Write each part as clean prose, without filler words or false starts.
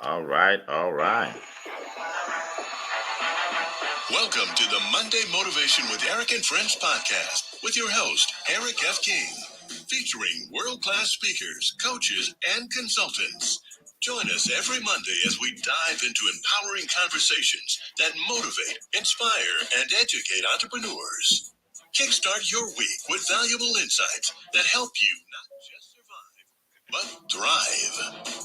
All right, all right. Welcome to the Monday Motivation with Eric and Friends podcast with your host, Eric F. King, featuring world-class speakers, coaches, and consultants. Join us every Monday as we dive into empowering conversations that motivate, inspire, and educate entrepreneurs. Kickstart your week with valuable insights that help you not just survive, but thrive.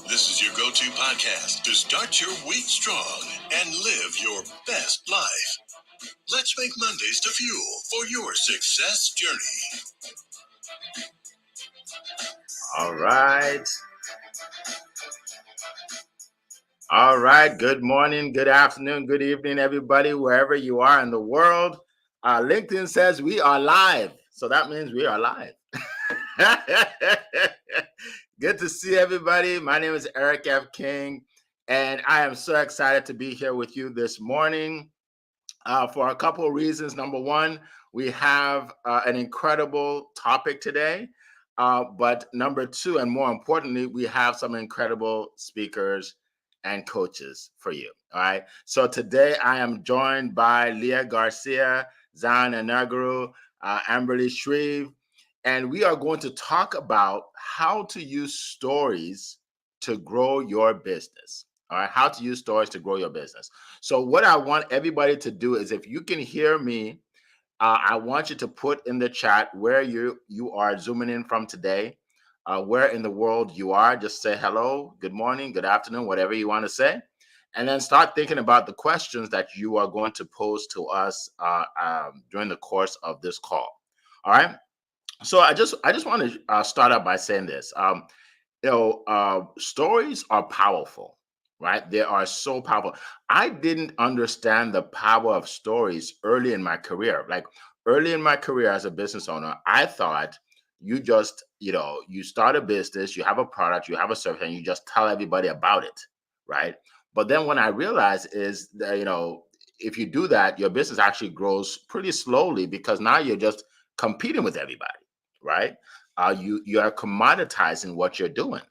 This is your go-to podcast to start your week strong and live your best life. Let's make Mondays the fuel for your success journey. All right. All right. Good morning, good afternoon, good evening, everybody, wherever you are in the world. LinkedIn says we are live. So that means we are live. Good to see everybody. My name is Eric F. King, and I am so excited to be here with you this morning for a couple of reasons. Number one, we have an incredible topic today. But number two, and more importantly, we have some incredible speakers and coaches for you. All right. So today I am joined by Leah Garcia, Zan Anaguru, Amberly Shreve, and we are going to talk about how to use stories to grow your business. All right, how to use stories to grow your business. So what I want everybody to do is, if you can hear me, I want you to put in the chat where you are zooming in from today, where in the world you are. Just say hello, good morning, good afternoon, whatever you want to say, and then start thinking about the questions that you are going to pose to us during the course of this call. All right. So I just want to start out by saying this. Stories are powerful, right? They are so powerful. I didn't understand the power of stories early in my career. Like early in my career as a business owner, I thought you just, you start a business, you have a product, you have a service, and you just tell everybody about it, right? But then when I realized is that, if you do that, your business actually grows pretty slowly because now you're just competing with everybody, right? You are commoditizing what you're doing.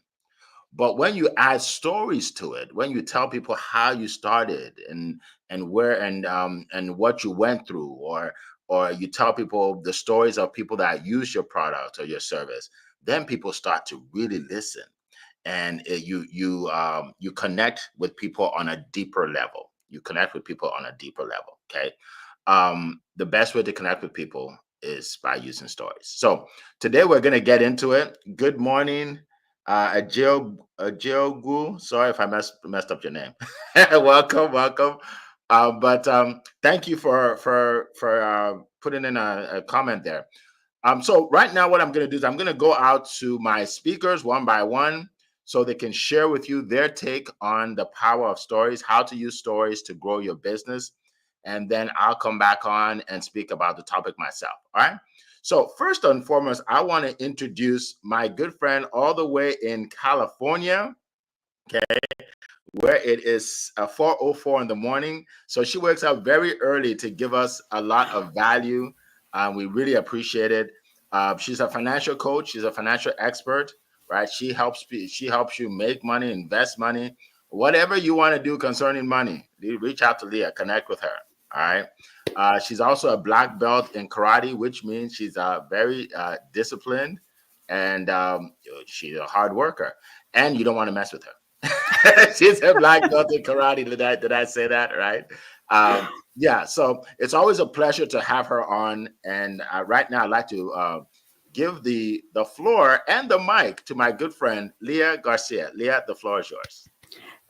But when you add stories to it, when you tell people how you started and where and what you went through, or you tell people the stories of people that use your product or your service, then people start to really listen, and you connect with people on a deeper level. You connect with people on a deeper level. Okay, the best way to connect with people is by using stories. So today we're going to get into it. Good morning, Ajiogu. Sorry if I messed up your name. Welcome. But thank you for putting in a comment there. So right now, what I'm going to do is I'm going to go out to my speakers one by one so they can share with you their take on the power of stories, how to use stories to grow your business. And then I'll come back on and speak about the topic myself. All right. So first and foremost, I want to introduce my good friend all the way in California, okay, where it is 4:04 in the morning. So she wakes up very early to give us a lot of value. We really appreciate it. She's a financial coach. She's a financial expert, right? She helps you make money, invest money, whatever you want to do concerning money. Reach out to Leah, connect with her. All right. She's also a black belt in karate, which means she's very disciplined, and she's a hard worker. And you don't want to mess with her. She's a black belt in karate. Did I say that right? Yeah. So it's always a pleasure to have her on. And right now, I'd like to give the floor and the mic to my good friend Leah Garcia. Leah, the floor is yours.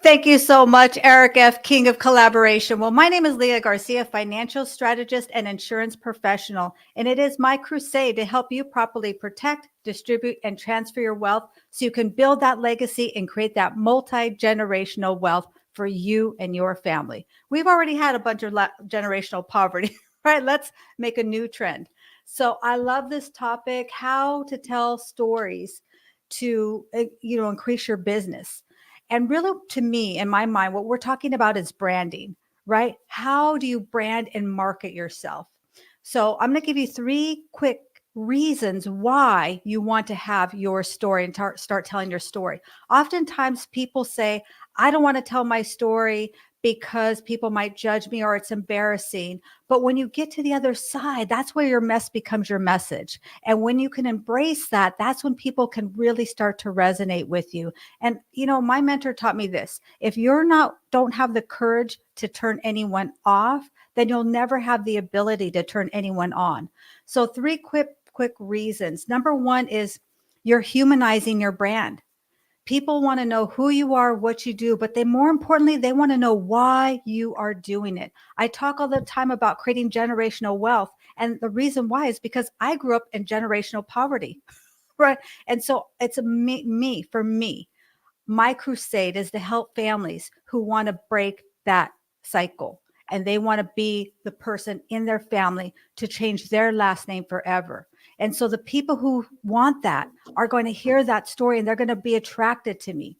Thank you so much, Eric F., King of Collaboration. Well, my name is Leah Garcia, financial strategist and insurance professional, and it is my crusade to help you properly protect, distribute, and transfer your wealth so you can build that legacy and create that multi-generational wealth for you and your family. We've already had a bunch of generational poverty, right? Let's make a new trend. So I love this topic, how to tell stories to, increase your business. And really, to me, in my mind, what we're talking about is branding, right? How do you brand and market yourself? So I'm going to give you 3 quick reasons why you want to have your story and start telling your story. Oftentimes people say, I don't want to tell my story because people might judge me or it's embarrassing. But when you get to the other side, that's where your mess becomes your message. And when you can embrace that, that's when people can really start to resonate with you. And, my mentor taught me this. If don't have the courage to turn anyone off, then you'll never have the ability to turn anyone on. So three quick reasons. Number one is you're humanizing your brand. People want to know who you are, what you do, but more importantly, they want to know why you are doing it. I talk all the time about creating generational wealth. And the reason why is because I grew up in generational poverty, right? And so it's for me, my crusade is to help families who want to break that cycle. And they want to be the person in their family to change their last name forever. And so the people who want that are going to hear that story and they're going to be attracted to me.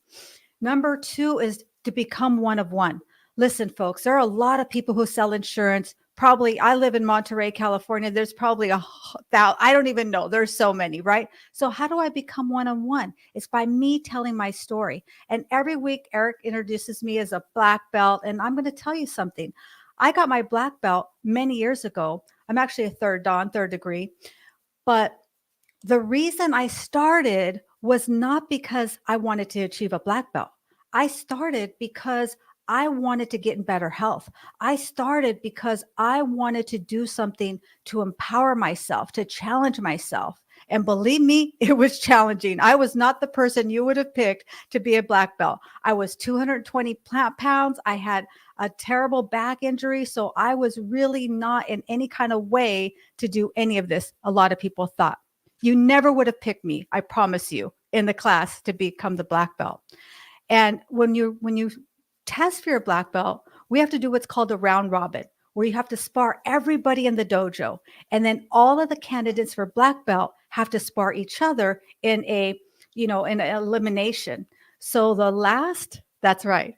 Number two is to become one of one. Listen, folks, there are a lot of people who sell insurance. Probably, I live in Monterey, California. There's probably I don't even know. There's so many, right? So how do I become one on one? It's by me telling my story. And every week, Eric introduces me as a black belt. And I'm going to tell you something. I got my black belt many years ago. I'm actually a third degree. But the reason I started was not because I wanted to achieve a black belt. I started because I wanted to get in better health. I started because I wanted to do something to empower myself, to challenge myself. And believe me, it was challenging. I was not the person you would have picked to be a black belt. I was 220 pounds. I had a terrible back injury. So I was really not in any kind of way to do any of this. A lot of people thought. You never would have picked me, I promise you, in the class to become the black belt. And when you test for your black belt, we have to do what's called a round robin, where you have to spar everybody in the dojo. And then all of the candidates for black belt have to spar each other in in an elimination. So that's right.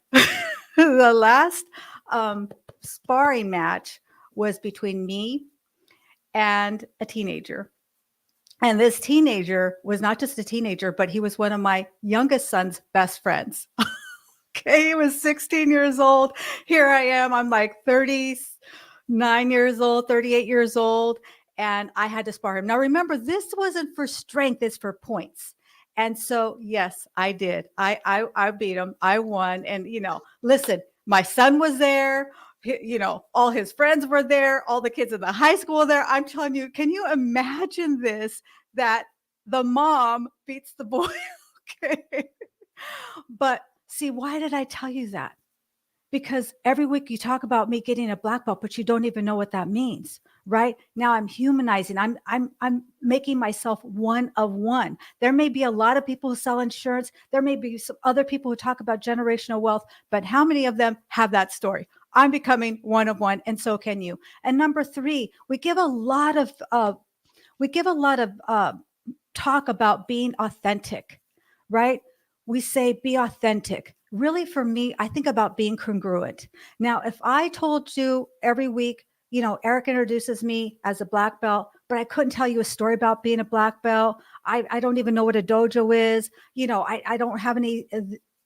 The last sparring match was between me and a teenager. And this teenager was not just a teenager, but he was one of my youngest son's best friends. Okay, he was 16 years old. Here I am. I'm like 39 years old, 38 years old. And I had to spar him. Now, remember, this wasn't for strength, it's for points. And so, yes, I did. I beat him. I won. And, listen, my son was there. All his friends were there. All the kids in the high school were there. I'm telling you, can you imagine this? That the mom beats the boy. Okay. But see, why did I tell you that? Because every week you talk about me getting a black belt, but you don't even know what that means, right? Now I'm humanizing. I'm making myself one of one. There may be a lot of people who sell insurance. There may be some other people who talk about generational wealth, but how many of them have that story? I'm becoming one of one, and so can you. And number three, we give a lot of talk about being authentic, right? We say be authentic. Really, for me, I think about being congruent. Now, if I told you every week, Eric introduces me as a black belt, but I couldn't tell you a story about being a black belt. I don't even know what a dojo is. I don't have any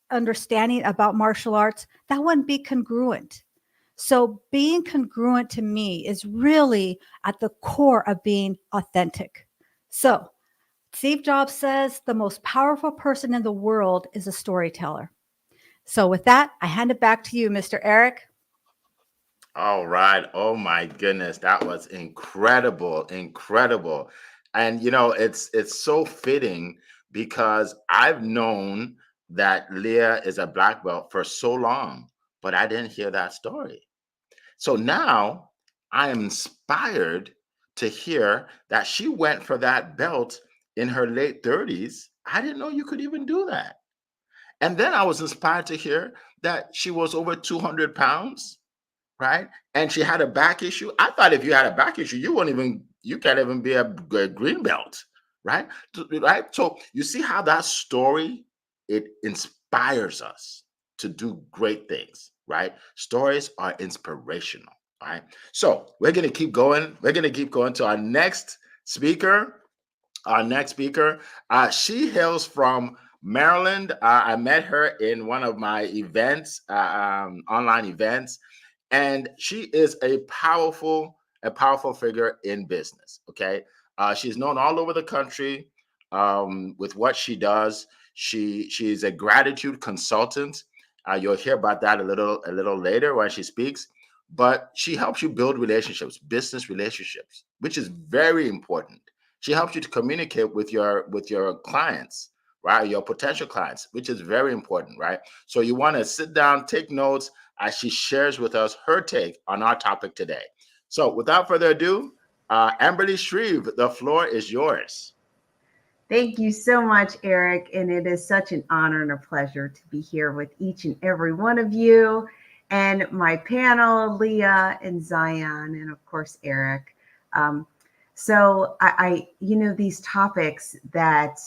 understanding about martial arts. That wouldn't be congruent. So being congruent to me is really at the core of being authentic. So Steve Jobs says the most powerful person in the world is a storyteller. So with that, I hand it back to you, Mr. Eric. All right. Oh my goodness, that was incredible, incredible. And it's so fitting because I've known that Leah is a black belt for so long, but I didn't hear that story. So now I am inspired to hear that she went for that belt in her late 30s. I didn't know you could even do that. And then I was inspired to hear that she was over 200 pounds, right? And she had a back issue. I thought if you had a back issue, you can't even be a green belt, right? Right. So you see how that story, it inspires us to do great things, right? Stories are inspirational, right? So we're going to keep going. We're going to keep going to our next speaker. Our next speaker, she hails from Maryland. I met her in one of my events, online events, and she is a powerful figure in business. Okay, she's known all over the country with what she does. She's a gratitude consultant. You'll hear about that a little later when she speaks. But she helps you build relationships, business relationships, which is very important. She helps you to communicate with your clients, right? Your potential clients, which is very important, right? So you want to sit down, take notes as she shares with us her take on our topic today. So without further ado, Amberly Shreve, the floor is yours. Thank you so much, Eric. And it is such an honor and a pleasure to be here with each and every one of you and my panel, Leah and Zion, and of course, Eric. So these topics that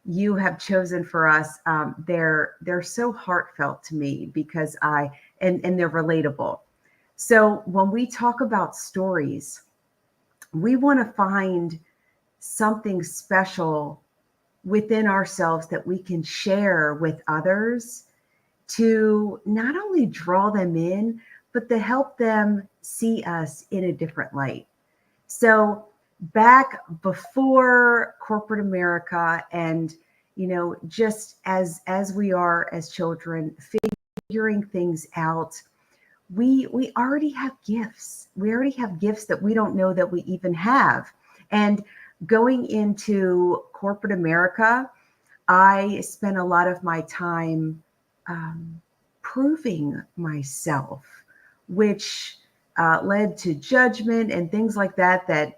you have chosen for us, they're so heartfelt to me because and they're relatable. So when we talk about stories, we want to find something special within ourselves that we can share with others to not only draw them in, but to help them see us in a different light. So back before corporate America and, just as we are as children, figuring things out, we already have gifts. We already have gifts that we don't know that we even have. And going into corporate America, I spent a lot of my time proving myself, which led to judgment and things like that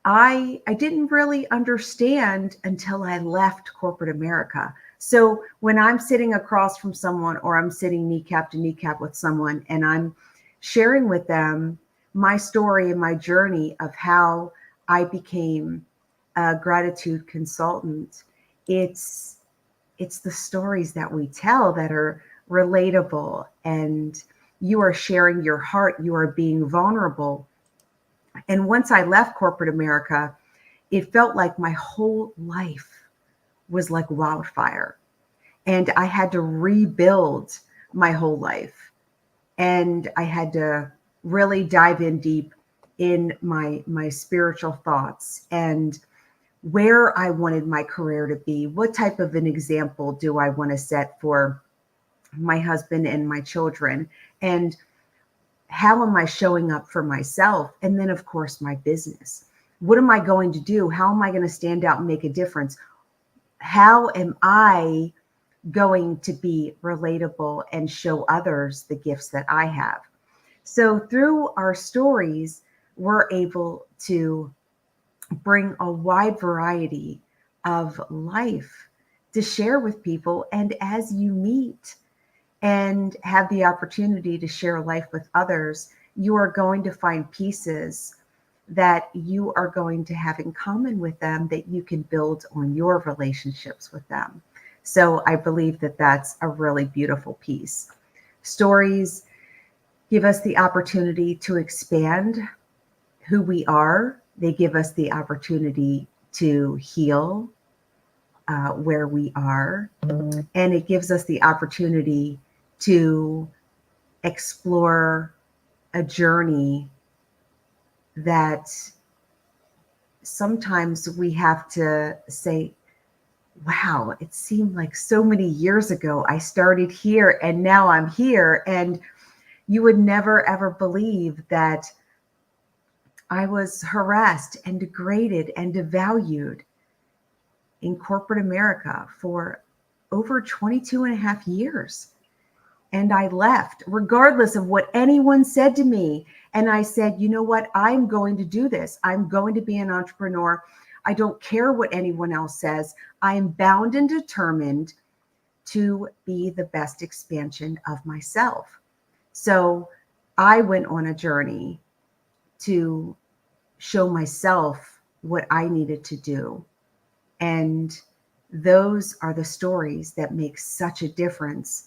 I didn't really understand until I left corporate America. So when I'm sitting across from someone or I'm sitting kneecap to kneecap with someone and I'm sharing with them my story and my journey of how I became a gratitude consultant, it's the stories that we tell that are relatable, and you are sharing your heart, you are being vulnerable. And once I left corporate America, it felt like my whole life was like wildfire. And I had to rebuild my whole life. And I had to really dive in deep in my spiritual thoughts and where I wanted my career to be. What type of an example do I want to set for my husband and my children? And how am I showing up for myself? And then, of course, my business. What am I going to do? How am I going to stand out and make a difference? How am I going to be relatable and show others the gifts that I have? So through our stories, we're able to bring a wide variety of life to share with people. And as you meet and have the opportunity to share life with others, you are going to find pieces that you are going to have in common with them that you can build on your relationships with them. So I believe that that's a really beautiful piece. Stories give us the opportunity to expand who we are. They give us the opportunity to heal where we are. And it gives us the opportunity to explore a journey that sometimes we have to say, wow, it seemed like so many years ago I started here and now I'm here. And you would never, ever believe that I was harassed and degraded and devalued in corporate America for over 22 and a half years. And I left regardless of what anyone said to me. And I said, you know what? I'm going to do this. I'm going to be an entrepreneur. I don't care what anyone else says. I am bound and determined to be the best expansion of myself. So I went on a journey to show myself what I needed to do. And those are the stories that make such a difference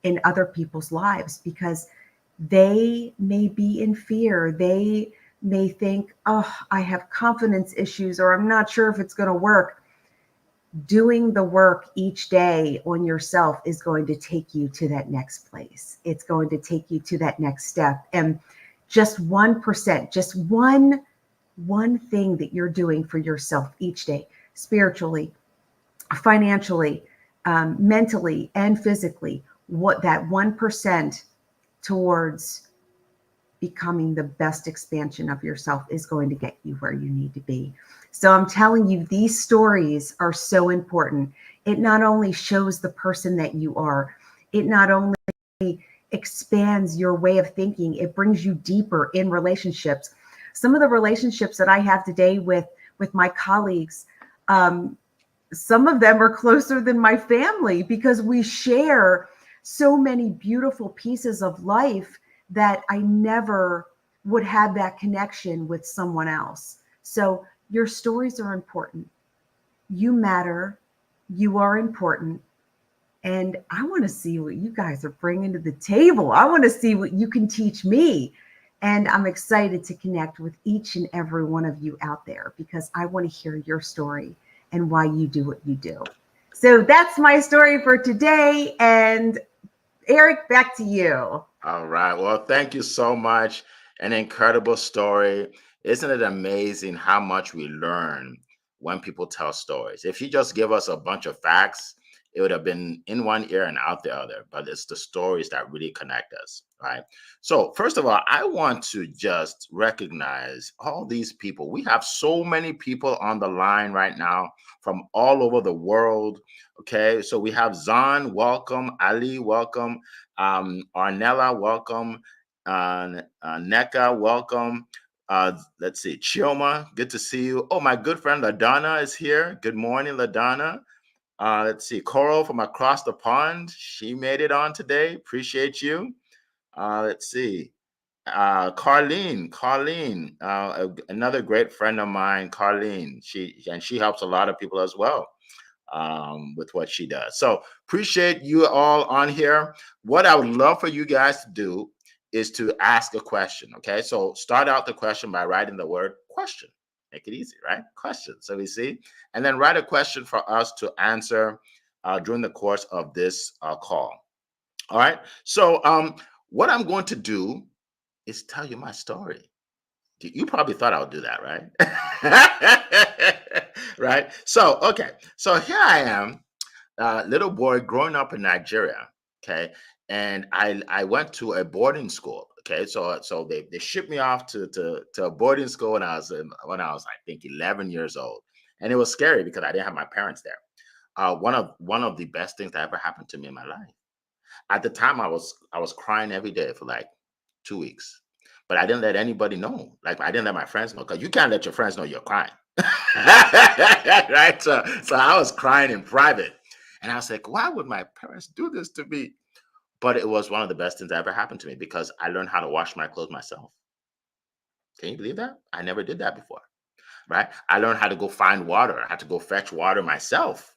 in other people's lives, because they may be in fear. They may think, oh, I have confidence issues, or I'm not sure if it's going to work. Doing the work each day on yourself is going to take you to that next place. It's going to take you to that next step. And just 1%, just one thing that you're doing for yourself each day, spiritually, financially, mentally, and physically, what that 1% towards becoming the best expansion of yourself is going to get you where you need to be. So I'm telling you, these stories are so important. It not only shows the person that you are, it not only expands your way of thinking, it brings you deeper in relationships. Some of the relationships that I have today with my colleagues, some of them are closer than my family because we share so many beautiful pieces of life that I never would have that connection with someone else. So your stories are important. You matter. You are important. And I want to see what you guys are bringing to the table. I want to see what you can teach me. And I'm excited to connect with each and every one of you out there because I want to hear your story and why you do what you do. So that's my story for today. And Eric, back to you. All right. Well, thank you so much. An incredible story. Isn't it amazing how much we learn when people tell stories? If you just give us a bunch of facts, it would have been in one ear and out the other, but it's the stories that really connect us, right? So, first of all, I want to just recognize all these people. We have so many people on the line right now from all over the world. Okay. So, we have Zan, welcome. Ali, welcome. Arnella, welcome. Neka, welcome. Let's see, Chioma, good to see you. Oh, my good friend LaDonna is here. Good morning, LaDonna. Let's see, Coral from across the pond. She made it on today. Appreciate you. Let's see. Carlene, another great friend of mine, Carlene. She helps a lot of people as well with what she does. So appreciate you all on here. What I would love for you guys to do is to ask a question. Okay, so start out the question by writing the word question. Make it easy, right? Question. So we see, and then write a question for us to answer during the course of this call. All right. So what I'm going to do is tell you my story. You probably thought I would do that, right? Right. So, okay. So here I am, little boy growing up in Nigeria. Okay. And I went to a boarding school. Okay. So they shipped me off to a boarding school when I was, I think, 11 years old. And it was scary because I didn't have my parents there. One of the best things that ever happened to me in my life. At the time, I was crying every day for like 2 weeks, but I didn't let anybody know. Like I didn't let my friends know because you can't let your friends know you're crying, right? So I was crying in private, and I was like, why would my parents do this to me? But it was one of the best things that ever happened to me because I learned how to wash my clothes myself. Can you believe that? I never did that before, right? I learned how to go find water. I had to go fetch water myself,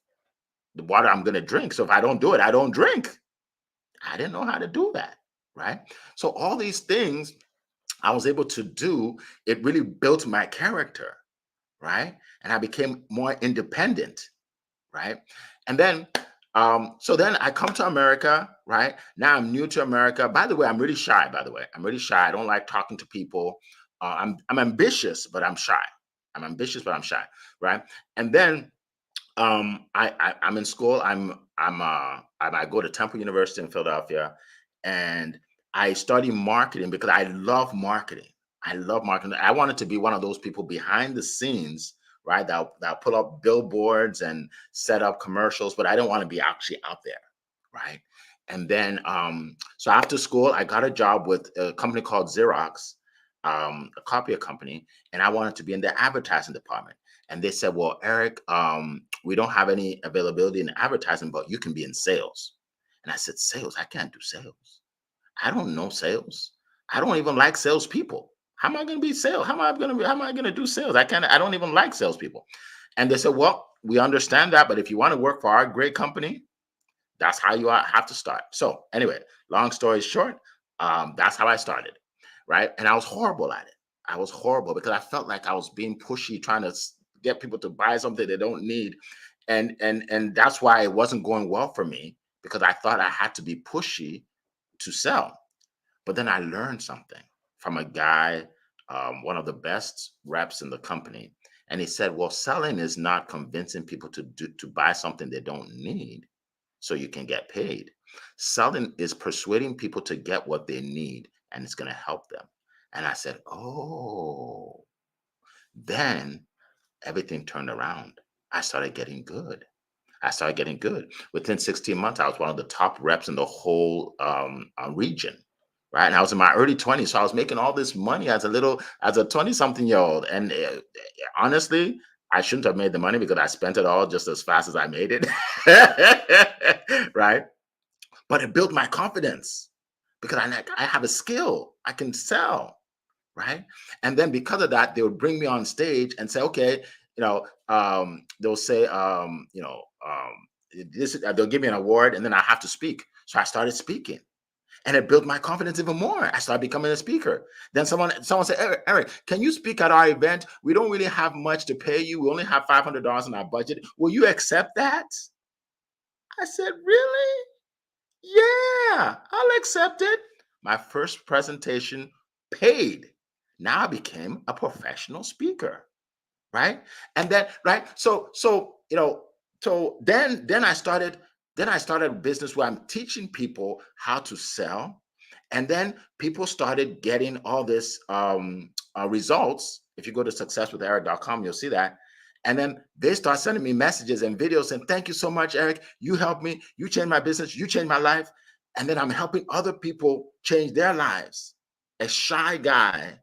the water I'm going to drink. So if I don't do it, I don't drink. I didn't know how to do that, right? So all these things I was able to do, it really built my character, right? And I became more independent, right? And then, so then I come to America, right? Now I'm new to America. By the way, I'm really shy. By the way, I'm really shy. I don't like talking to people. I'm ambitious, but I'm shy. I'm ambitious, but I'm shy, right? And then I'm in school. I go to Temple University in Philadelphia, and I study marketing because I love marketing. I love marketing. I wanted to be one of those people behind the scenes, right? That put up billboards and set up commercials, but I don't want to be actually out there, right? And then, so after school, I got a job with a company called Xerox, a copier company, and I wanted to be in the advertising department. And they said, well, Eric, we don't have any availability in advertising, but you can be in sales. And I said, sales? I can't do sales. I don't know sales. I don't even like salespeople. How am I going to be sales? How am I going to do sales? I don't even like salespeople. And they said, well, we understand that, but if you want to work for our great company, that's how you have to start. So anyway, long story short, that's how I started, right? And I was horrible at it. I was horrible because I felt like I was being pushy, trying to get people to buy something they don't need, and that's why it wasn't going well for me, because I thought I had to be pushy to sell. But then I learned something from a guy, one of the best reps in the company, and he said, "Well, selling is not convincing people to buy something they don't need, so you can get paid. Selling is persuading people to get what they need, and it's going to help them." And I said, "Oh." Then everything turned around. I started getting good. I started getting good. Within 16 months, I was one of the top reps in the whole region. Right. And I was in my early 20s. So I was making all this money as a 20 something year old. And honestly, I shouldn't have made the money because I spent it all just as fast as I made it. Right. But it built my confidence because I have a skill. I can sell. Right. And then because of that, they would bring me on stage and say, okay, they'll say, they'll give me an award and then I have to speak. So I started speaking and it built my confidence even more. I started becoming a speaker. Then someone said, Eric, can you speak at our event? We don't really have much to pay you. We only have $500 in our budget. Will you accept that? I said, really? Yeah, I'll accept it. My first presentation paid. Now I became a professional speaker, right? And then, right? So then I started a business where I'm teaching people how to sell. And then people started getting all this results. If you go to successwitheric.com, you'll see that. And then they start sending me messages and videos saying, thank you so much, Eric. You helped me. You changed my business. You changed my life. And then I'm helping other people change their lives. A shy guy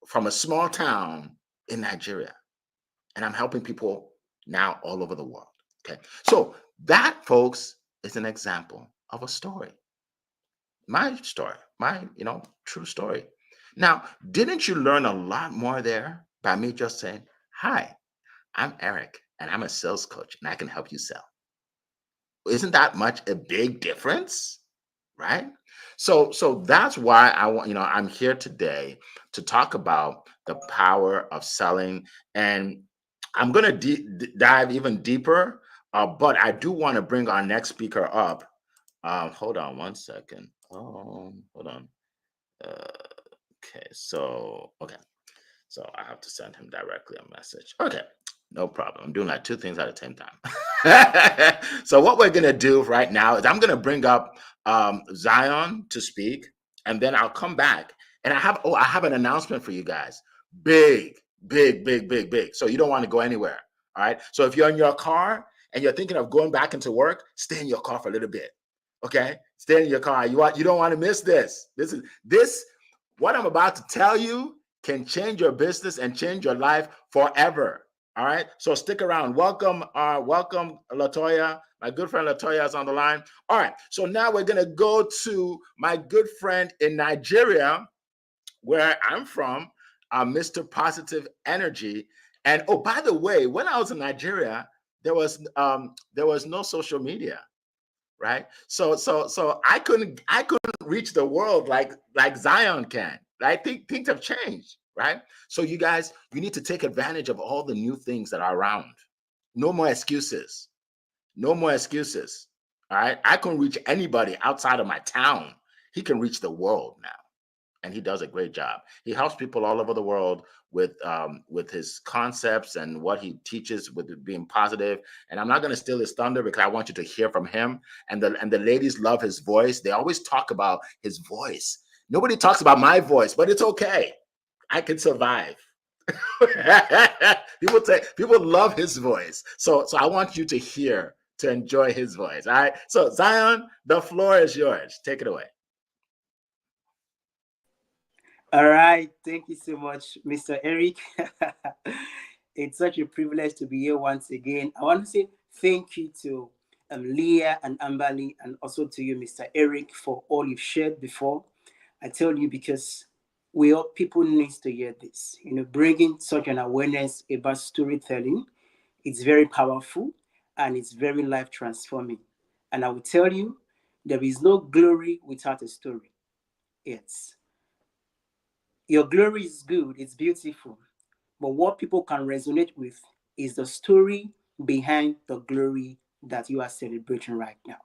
from a small town in Nigeria. And I'm helping people now all over the world. Okay. So that, folks, is an example of a story. My story, my, true story. Now, didn't you learn a lot more there by me just saying, hi, I'm Eric and I'm a sales coach and I can help you sell? Isn't that much a big difference? Right? So that's why I'm here today to talk about the power of selling. And I'm going to dive even deeper, but I do want to bring our next speaker up. Hold on one second. Hold on. Okay, so I have to send him directly a message. Okay, no problem. I'm doing like two things at the same time. So what we're gonna do right now is I'm gonna bring up Zion to speak, and then I'll come back and I have an announcement for you guys. Big, big, big, big, big. So you don't want to go anywhere. All right. So if you're in your car and you're thinking of going back into work, stay in your car for a little bit. Okay, stay in your car. You don't want to miss this. This what I'm about to tell you can change your business and change your life forever. All right. So stick around. Welcome, Latoya. My good friend Latoya is on the line. All right. So now we're gonna go to my good friend in Nigeria, where I'm from, Mr. Positive Energy. And oh, by the way, when I was in Nigeria, there was no social media, right? So I couldn't reach the world like Zion can. Right? Things have changed, right? So you guys, you need to take advantage of all the new things that are around. No more excuses. No more excuses. All right. I can reach anybody outside of my town. He can reach the world now, and he does a great job. He helps people all over the world with his concepts and what he teaches with being positive. And I'm not going to steal his thunder because I want you to hear from him. And the ladies love his voice. They always talk about his voice. Nobody talks about my voice, but it's okay. I can survive. People love his voice. So I want you to hear, to enjoy his voice. All right. So Zion, the floor is yours. Take it away. All right. Thank you so much, Mr. Eric. It's such a privilege to be here once again. I want to say thank you to Leah and Ambali, and also to you, Mr. Eric, for all you've shared before. I tell you because people need to hear this. Bringing such an awareness about storytelling, it's very powerful and it's very life transforming. And I will tell you, there is no glory without a story. It's Your glory is good, it's beautiful. But what people can resonate with is the story behind the glory that you are celebrating right now.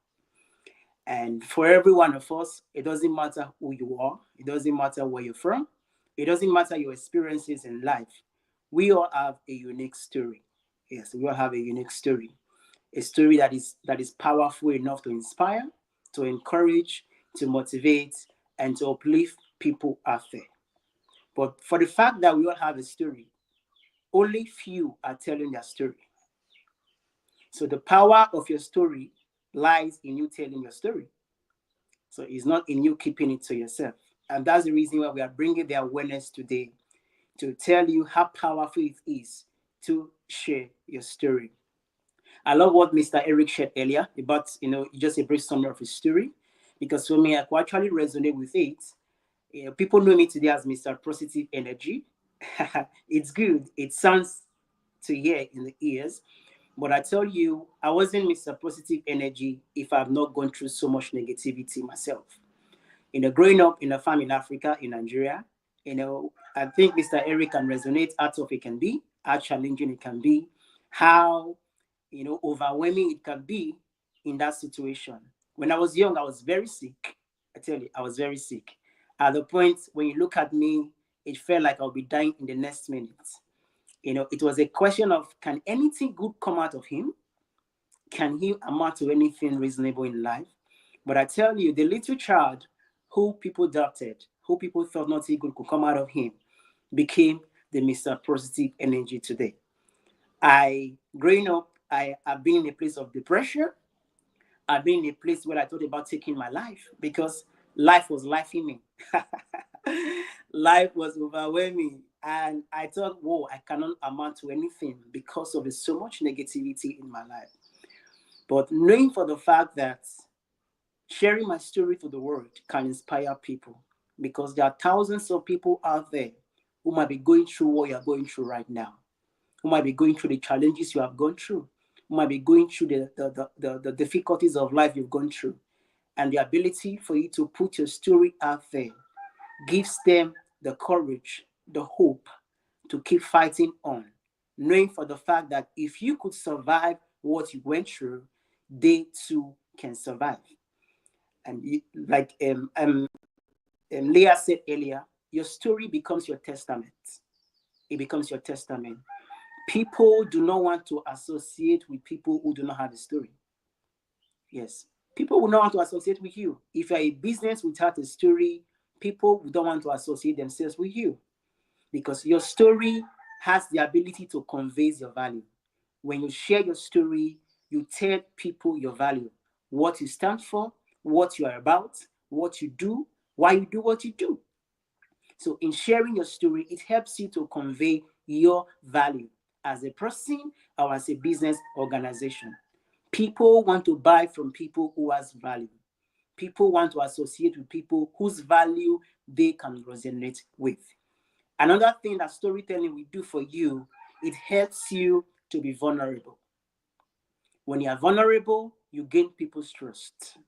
And for every one of us, it doesn't matter who you are, it doesn't matter where you're from, it doesn't matter your experiences in life. We all have a unique story. Yes, we all have a unique story. A story that is powerful enough to inspire, to encourage, to motivate, and to uplift people out there. But for the fact that we all have a story, only few are telling their story. So the power of your story lies in you telling your story. So it's not in you keeping it to yourself. And that's the reason why we are bringing the awareness today to tell you how powerful it is to share your story. I love what Mr. Eric shared earlier about, just a brief summary of his story, because for me, I could actually resonate with it. People know me today as Mr. Positive Energy. It's good. It sounds to hear in the ears. But I tell you, I wasn't Mr. Positive Energy if I've not gone through so much negativity myself. Growing up in a farm in Africa, in Nigeria, I think Mr. Eric can resonate how tough it can be, how challenging it can be, how, overwhelming it can be in that situation. When I was young, I was very sick. I tell you, I was very sick. At the point when you look at me, it felt like I'll be dying in the next minute. It was a question of, can anything good come out of him? Can he amount to anything reasonable in life? But I tell you, the little child who people doubted, who people thought nothing good could come out of him, became the Mr. Positive Energy today. Growing up, I've been in a place of depression. I've been in a place where I thought about taking my life because life was lifing me. Life was overwhelming. And I thought, whoa, I cannot amount to anything because of so much negativity in my life. But knowing for the fact that sharing my story to the world can inspire people, because there are thousands of people out there who might be going through what you're going through right now, who might be going through the challenges you have gone through, who might be going through the difficulties of life you've gone through. And the ability for you to put your story out there gives them the courage, the hope to keep fighting on, knowing for the fact that if you could survive what you went through, they too can survive. And like Leah said earlier, your story becomes your testament. It becomes your testament. People do not want to associate with people who do not have a story. Yes. People will not want to associate with you. If you're a business without a story, people don't want to associate themselves with you, because your story has the ability to convey your value. When you share your story, you tell people your value, what you stand for, what you are about, what you do, why you do what you do. So in sharing your story, it helps you to convey your value as a person or as a business organization. People want to buy from people who has value. People want to associate with people whose value they can resonate with. Another thing that storytelling will do for you, it helps you to be vulnerable. When you are vulnerable, you gain people's trust.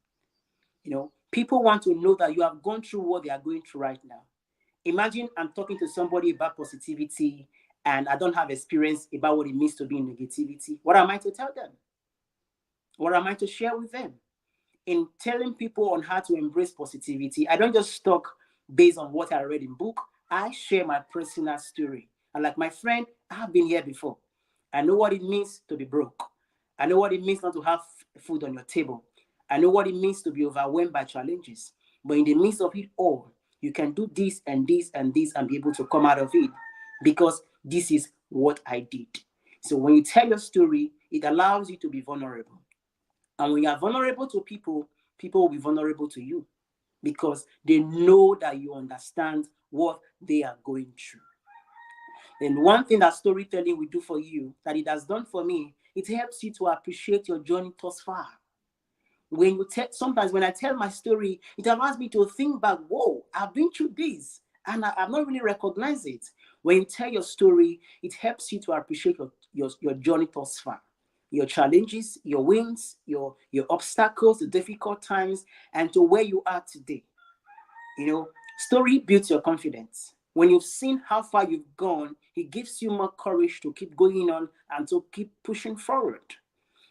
People want to know that you have gone through what they are going through right now. Imagine I'm talking to somebody about positivity and I don't have experience about what it means to be in negativity. What am I to tell them? What am I to share with them? In telling people on how to embrace positivity, I don't just talk based on what I read in book. I share my personal story. And like my friend, I have been here before. I know what it means to be broke. I know what it means not to have food on your table. I know what it means to be overwhelmed by challenges. But in the midst of it all, you can do this and this and this and be able to come out of it, because this is what I did. So when you tell your story, it allows you to be vulnerable. And when you are vulnerable to people, people will be vulnerable to you, because they know that you understand what they are going through. Then one thing that storytelling will do for you, that it has done for me, it helps you to appreciate your journey thus far. Sometimes when I tell my story, it allows me to think back, whoa, I've been through this, and I've not really recognized it. When you tell your story, it helps you to appreciate your journey thus far, your challenges, your wins, your obstacles, the difficult times, and to where you are today. Story builds your confidence. When you've seen how far you've gone, it gives you more courage to keep going on and to keep pushing forward.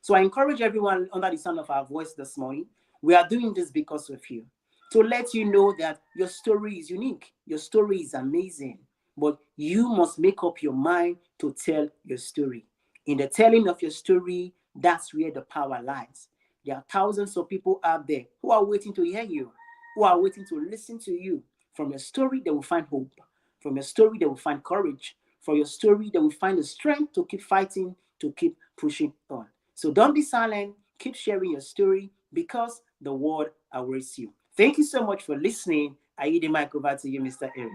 So I encourage everyone under the sound of our voice this morning. We are doing this because of you, to let you know that your story is unique, your story is amazing, but you must make up your mind to tell your story. In the telling of your story, that's where the power lies. There are thousands of people out there who are waiting to hear you, who are waiting to listen to you. From your story, they will find hope. From your story, they will find courage. From your story, they will find the strength to keep fighting, to keep pushing on. So don't be silent. Keep sharing your story because the world awaits you. Thank you so much for listening. I yield the mic over to you, Mr. Eric.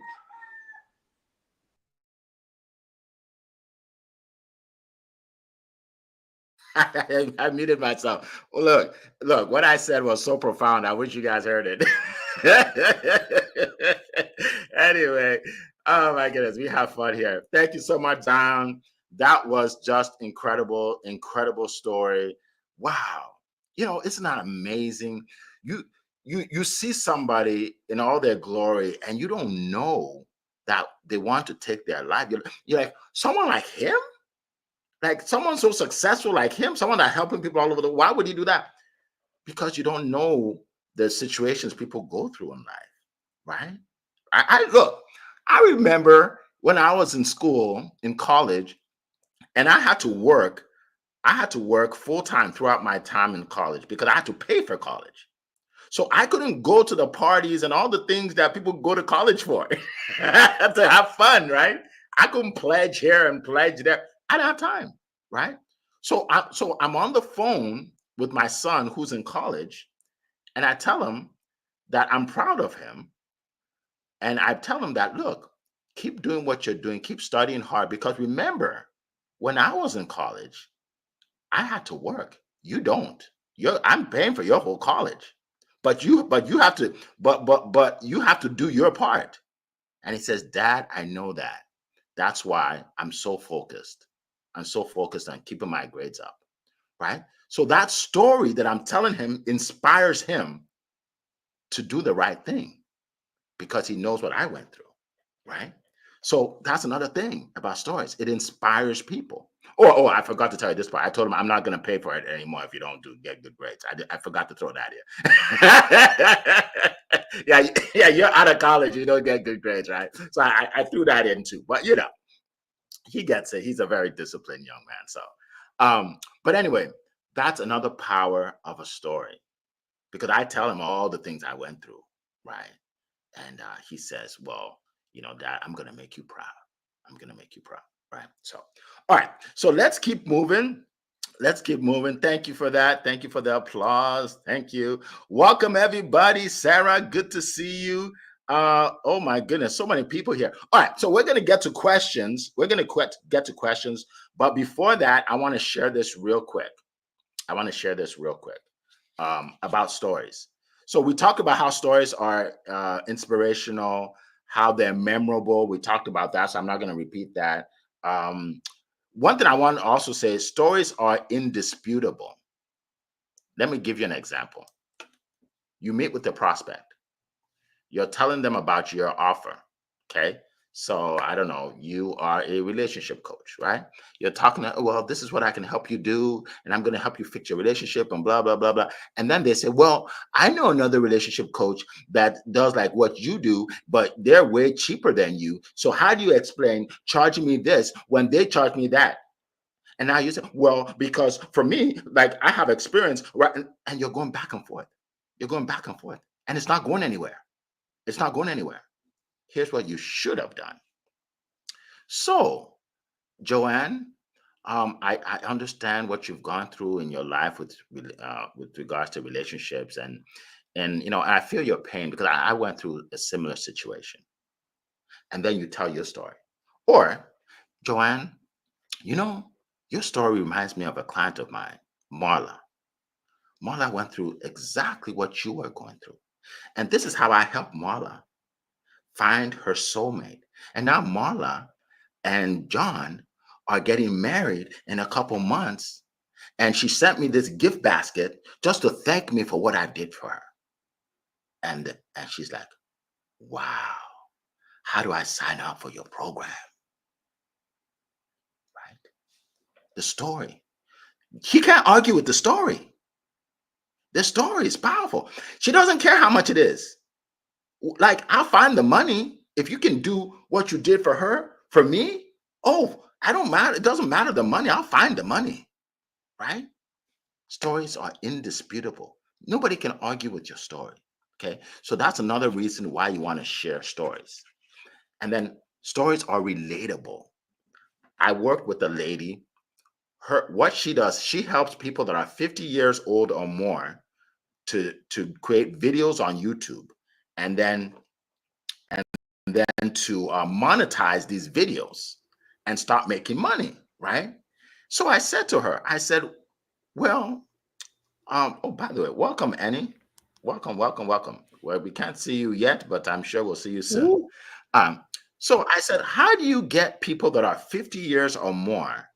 I muted myself. Well, look, what I said was so profound. I wish you guys heard it. Anyway, oh my goodness, we have fun here. Thank you so much, Zion. That was just incredible, incredible story. Wow. Isn't that amazing? You you see somebody in all their glory and you don't know that they want to take their life. You're like, someone like him? Like someone so successful like him, someone that helping people all over the world, why would he do that? Because you don't know the situations people go through in life, right? I look, I remember when I was in school, in college, and I had to work full time throughout my time in college because I had to pay for college. So I couldn't go to the parties and all the things that people go to college for to have fun, right? I couldn't pledge here and pledge there. I didn't have time, right? So I'm on the phone with my son who's in college, and I tell him that I'm proud of him, and I tell him that look, keep doing what you're doing, keep studying hard, because remember, when I was in college, I had to work. You don't. I'm paying for your whole college. But you have to but you have to do your part. And he says, Dad, I know that. That's why I'm so focused. I'm so focused on keeping my grades up. Right? So that story that I'm telling him inspires him to do the right thing because he knows what I went through. Right? So that's another thing about stories. It inspires people. Oh, I forgot to tell you this part. I told him I'm not going to pay for it anymore if you don't get good grades. I forgot to throw that in. Yeah, you're out of college. You don't get good grades, right? So I threw that in too. But he gets it. He's a very disciplined young man. So, but anyway, that's another power of a story because I tell him all the things I went through, right? And he says, well, Dad, I'm going to make you proud. I'm going to make you proud. Right. So, all right. So let's keep moving. Let's keep moving. Thank you for that. Thank you for the applause. Thank you. Welcome, everybody. Sarah, good to see you. Oh, my goodness. So many people here. All right. So we're going to get to questions. We're going to get to questions. But before that, I want to share this real quick. About stories. So we talked about how stories are inspirational, how they're memorable. We talked about that, so I'm not going to repeat that. One thing I want to also say is stories are indisputable. Let me give you an example. You meet with the prospect. You're telling them about your offer, okay? So I don't know, you are a relationship coach, right? You're talking, well, this is what I can help you do, and I'm going to help you fix your relationship and blah, blah, blah, blah. And then they say, well, I know another relationship coach that does like what you do, but they're way cheaper than you. So how do you explain charging me this when they charge me that? And now you say, well, because for me, like I have experience, right? And you're going back and forth. You're going back and forth, and it's not going anywhere. It's not going anywhere. Here's what you should have done. So, Joanne, I understand what you've gone through in your life with regards to relationships, and I feel your pain because I went through a similar situation. And then you tell your story. Or, Joanne, you know, your story reminds me of a client of mine, Marla. Marla went through exactly what you are going through. And this is how I helped Marla find her soulmate. And now Marla and John are getting married in a couple months. And she sent me this gift basket just to thank me for what I did for her. And she's like, wow, How do I sign up for your program? Right? The story. She can't argue with the story. The story is powerful. She doesn't care how much it is. Like, I'll find the money if you can do what you did for her, for me. Oh, I don't matter. It doesn't matter the money. I'll find the money. Right? Stories are indisputable. Nobody can argue with your story. Okay. So that's another reason why you want to share stories. And then stories are relatable. I worked with a lady. What she does, she helps people that are 50 years old or more to create videos on YouTube, and then to monetize these videos and start making money, right? So I said to her, I said, well, oh, by the way, welcome, Annie. Welcome, welcome, welcome. Well, we can't see you yet, but I'm sure we'll see you soon. Ooh. So I said, how do you get people that are 50 years or more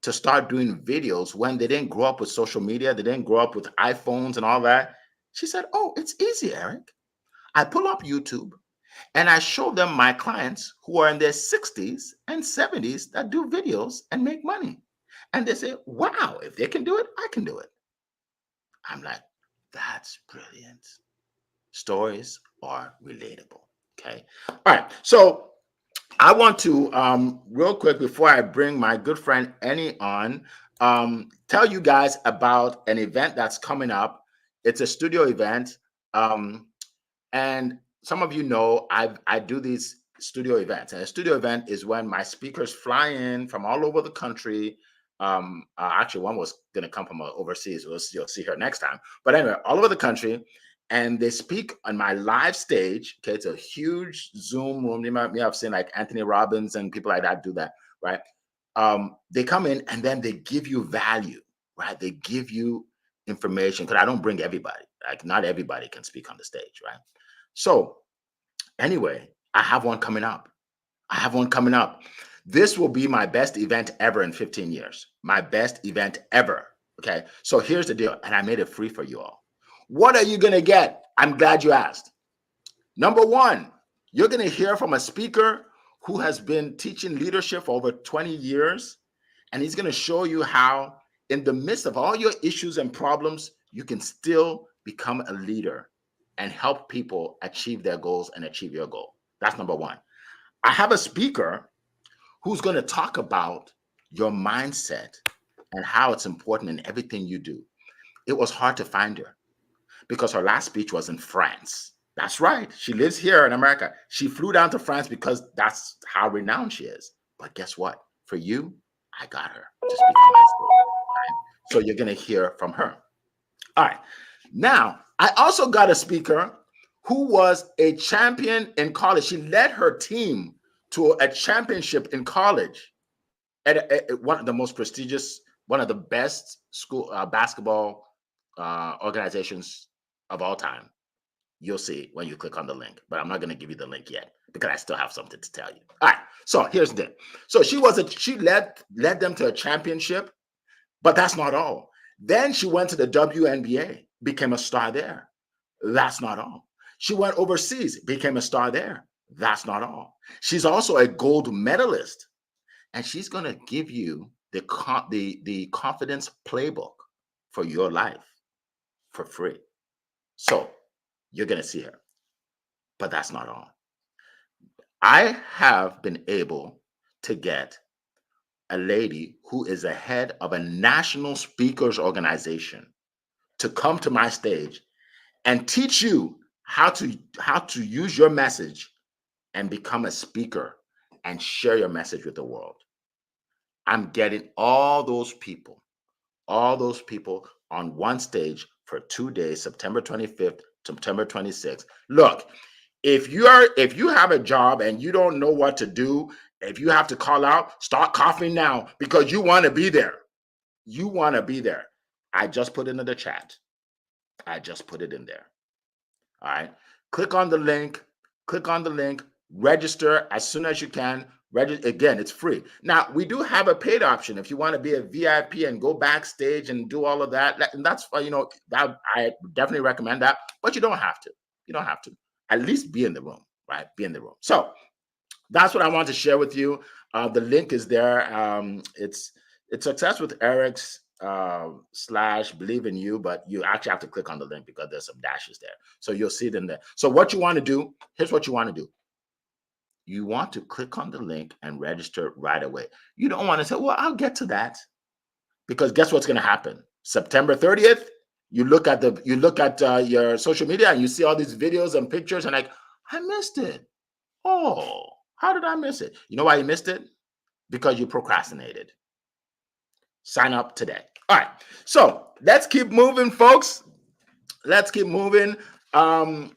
to start doing videos when they didn't grow up with social media? They didn't grow up with iPhones and all that. She said, oh, it's easy, Eric. I pull up YouTube and I show them my clients who are in their 60s and 70s that do videos and make money. And they say, wow, if they can do it, I can do it. I'm like, that's brilliant. Stories are relatable. Okay. All right. So I want to, real quick, before I bring my good friend Annie on, tell you guys about an event that's coming up. It's a studio event. And some of you know I do these studio events. And a studio event is when my speakers fly in from all over the country. Actually, one was going to come from overseas. You'll see her next time. But anyway, all over the country. And they speak on my live stage. Okay, it's a huge Zoom room. You may have seen like Anthony Robbins and people like that do that, right? They come in and then they give you value, right? They give you information, because I don't bring everybody. Like, not everybody can speak on the stage, right? So anyway, I have one coming up. This will be my best event ever in 15 years. My best event ever. Okay. So here's the deal. And I made it free for you all. What are you going to get? I'm glad you asked. Number one, you're going to hear from a speaker who has been teaching leadership for over 20 years. And he's going to show you how, in the midst of all your issues and problems, you can still become a leader and help people achieve their goals and achieve your goal. That's number one. I have a speaker who's going to talk about your mindset and how it's important in everything you do. It was hard to find her because her last speech was in France. That's right. She lives here in America. She flew down to France because that's how renowned she is. But guess what? For you, I got her to speak on my stage. So you're going to hear from her. All right. Now, I also got a speaker who was a champion in college. She led her team to a championship in college at one of the most prestigious, one of the best school basketball organizations of all time. You'll see when you click on the link, but I'm not going to give you the link yet because I still have something to tell you. All right. So here's the thing. So she led them to a championship, but that's not all. Then she went to the WNBA, became a star there. That's not all. She went overseas, became a star there. That's not all. She's also a gold medalist, and she's going to give you the confidence playbook for your life for free. So you're going to see her, but that's not all. I have been able to get a lady who is the head of a national speakers organization to come to my stage and teach you how to use your message and become a speaker and share your message with the world. I'm getting all those people on one stage for 2 days, September 25th, September 26th. Look, if you have a job and you don't know what to do, if you have to call out, start coughing now because you want to be there. You want to be there. I just put it in the chat. I just put it in there. All right. Click on the link. Register as soon as you can. Again, it's free. Now, we do have a paid option if you want to be a VIP and go backstage and do all of that. And that's, that I definitely recommend that, but you don't have to. You don't have to. At least be in the room, right? Be in the room. So that's what I want to share with you. The link is there. It's Success with Eric's slash believe in you, but you actually have to click on the link because there's some dashes there. So you'll see it in there. So what you want to do, here's what you want to do. You want to click on the link and register right away. You don't want to say, well, I'll get to that. Because guess what's going to happen? September 30th, you look at your social media and you see all these videos and pictures and like, I missed it. Oh, how did I miss it? You know why you missed it? Because you procrastinated. Sign up today. All right. So let's keep moving, folks. Let's keep moving. So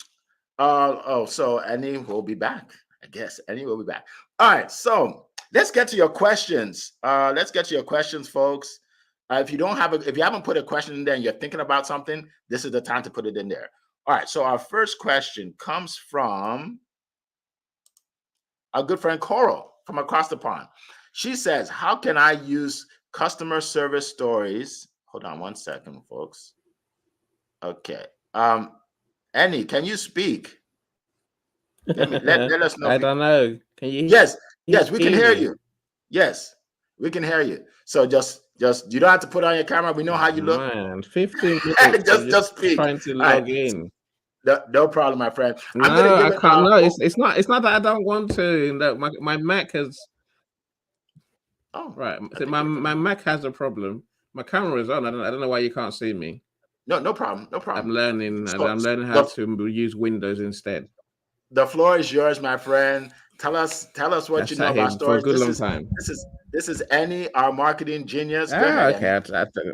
Annie will be back. I guess Annie will be back. All right. So let's get to your questions. Folks. If you haven't put a question in there and you're thinking about something, this is the time to put it in there. All right. So our first question comes from our good friend Coral from across the pond. She says, how can I use customer service stories? Hold on one second, folks. Okay. Annie, can you speak? Let us know. I don't know. Can you? Yes, we can hear me? you. Yes, we can hear you. So just you don't have to put on your camera. We know how you look. Man, 15 minutes. just speak. Trying to log in. No problem, my friend. No, I can't. No, it's not that I don't want to. No, my Mac has. Oh, right. So my Mac has a problem. My camera is on. I don't know why you can't see me. No problem. I'm learning. I'm learning how to use Windows instead. The floor is yours, my friend. Tell us what you know about stories. For a good long time. This is Annie, our marketing genius. Go ahead, okay.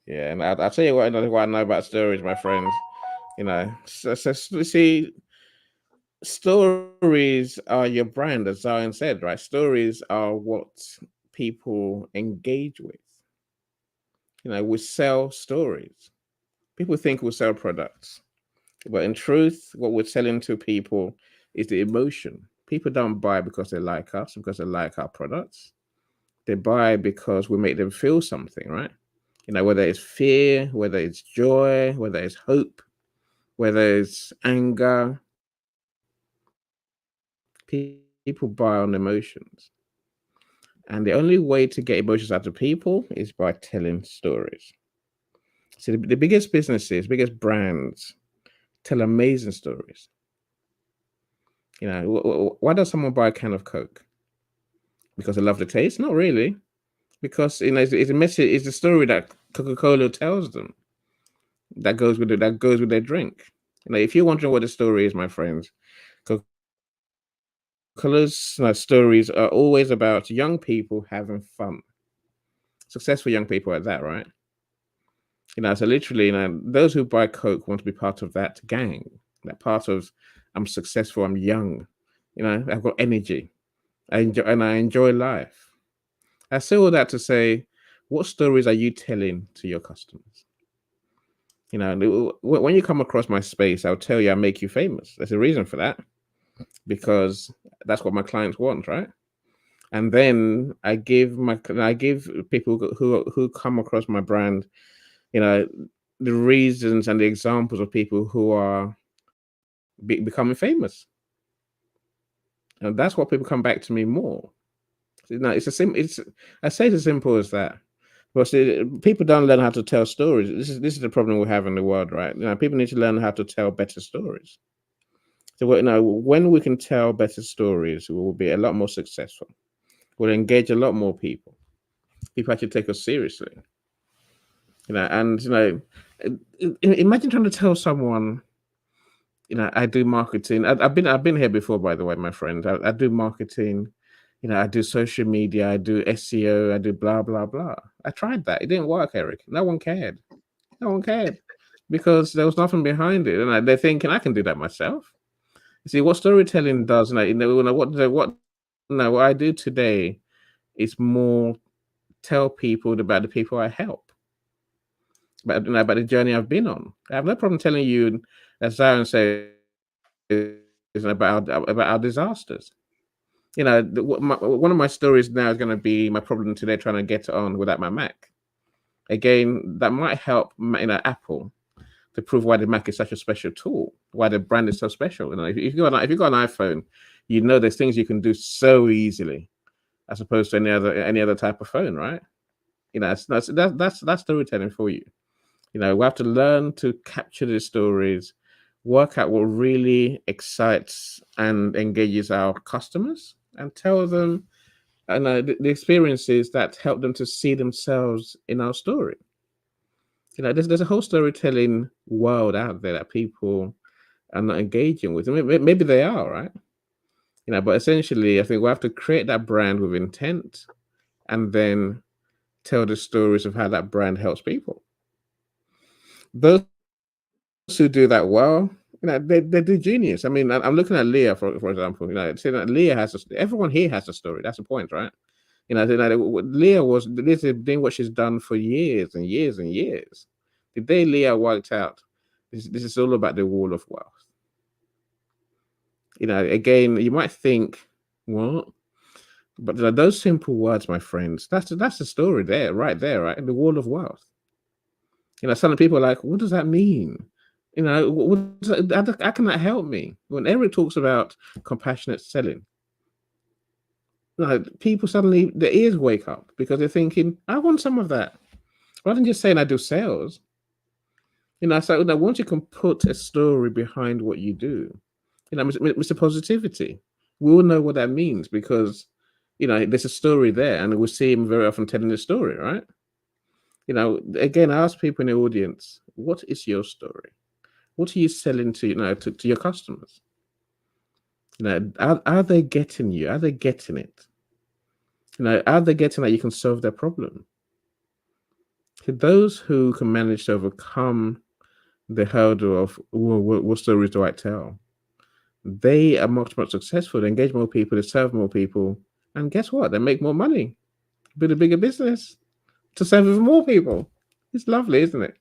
Yeah, and I'll tell you what I know about stories, my friends. You know, so see, stories are your brand, as Zion said, right? Stories are what people engage with. You know, we sell stories. People think we sell products, but in truth, what we're selling to people is the emotion. People don't buy because they like us, because they like our products. They buy because we make them feel something, right? You know, whether it's fear, whether it's joy, whether it's hope, whether it's anger. People buy on emotions. And the only way to get emotions out of people is by telling stories. So the biggest businesses, biggest brands tell amazing stories. You know, why does someone buy a can of Coke? Because they love the taste? Not really. Because, you know, it's a message, it's a story that Coca-Cola tells them that goes with their drink. You know, if you're wondering what the story is, my friends, Coca-Cola's stories are always about young people having fun. Successful young people at that, right? You know, so literally, you know, those who buy Coke want to be part of that gang, that part of I'm successful, I'm young, you know, I've got energy, I enjoy life. I say all that to say, what stories are you telling to your customers? You know, when you come across my space, I'll tell you I make you famous. There's a reason for that, because that's what my clients want, right? And then I give people who come across my brand, you know, the reasons and the examples of people who are becoming famous, and that's what people come back to me more. You know, I say it's as simple as that. But see, people don't learn how to tell stories. This is the problem we have in the world, right? You know, people need to learn how to tell better stories. So, you know, when we can tell better stories, we will be a lot more successful. We'll engage a lot more people. People actually take us seriously. You know, and you know, imagine trying to tell someone, you know, I do marketing. I've been here before, by the way, my friend. I do marketing. You know, I do social media. I do SEO. I do blah blah blah. I tried that. It didn't work, Eric. No one cared. No one cared because there was nothing behind it, and they're thinking I can do that myself. You see, what storytelling does, what I do today is more tell people about the people I help, about the journey I've been on. I have no problem telling you, as Zion says, about our disasters. You know, one of my stories now is going to be my problem today trying to get on without my Mac. Again, that might help, you know, Apple to prove why the Mac is such a special tool. why the brand is so special. You know, if you got an iPhone, you know there's things you can do so easily as opposed to any other type of phone, right? You know, that's storytelling for you. You know, we have to learn to capture the stories, work out what really excites and engages our customers, and tell them the experiences that help them to see themselves in our story. You know, there's a whole storytelling world out there that people are not engaging with. I mean, maybe they are, right? You know, but essentially, I think we have to create that brand with intent, and then tell the stories of how that brand helps people. Those who do that well, they do genius. I mean, I'm looking at Leah, for example. You know, saying that Leah everyone here has a story. That's the point, right? Leah is doing what she's done for years and years and years. The day Leah worked out, this is all about the wall of wealth. You know, again, you might think, what? But those simple words, my friends, that's the story there, right there, right? The wall of wealth. You know, some people are like, what does that mean? You know, how can that help me? When Eric talks about compassionate selling, people suddenly, their ears wake up because they're thinking, I want some of that. Rather than just saying I do sales, you know, so that once you can put a story behind what you do, you know, Mr. Positivity, we all know what that means because, you know, there's a story there and we see him very often telling the story, right? You know, again, I ask people in the audience, what is your story? What are you selling to, to your customers? You know, are they getting you? Are they getting it? You know, are they getting that you can solve their problem? Those who can manage to overcome the hurdle of what stories do I tell, they are much more successful. They engage more people, they serve more people, and guess what? They make more money, build a bigger business to serve even more people. It's lovely, isn't it?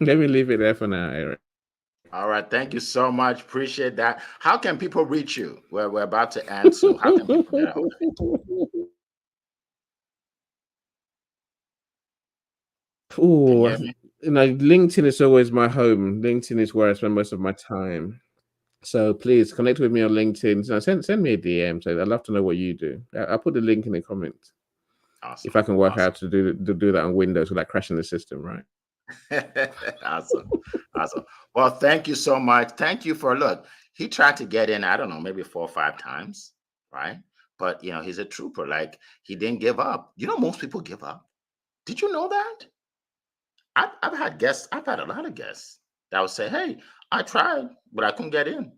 Let me leave it there for now, Eric. All right. Thank you so much. Appreciate that. How can people reach you? We're about to end, so how can people get a hold of you? Can you Oh, hear me? you know, LinkedIn is always my home. LinkedIn is where I spend most of my time. So please connect with me on LinkedIn. So send me a DM. So I'd love to know what you do. I'll put the link in the comments Awesome. if I can work Awesome. out to do that on Windows without crashing the system, right? Awesome. Awesome. Well, thank you so much. Thank you for look. He tried to get in, I don't know, maybe 4 or 5 times, right? But he's a trooper. Like he didn't give up. Most people give up. Did you know that? I've had guests, I've had a lot of guests that would say, hey, I tried, but I couldn't get in.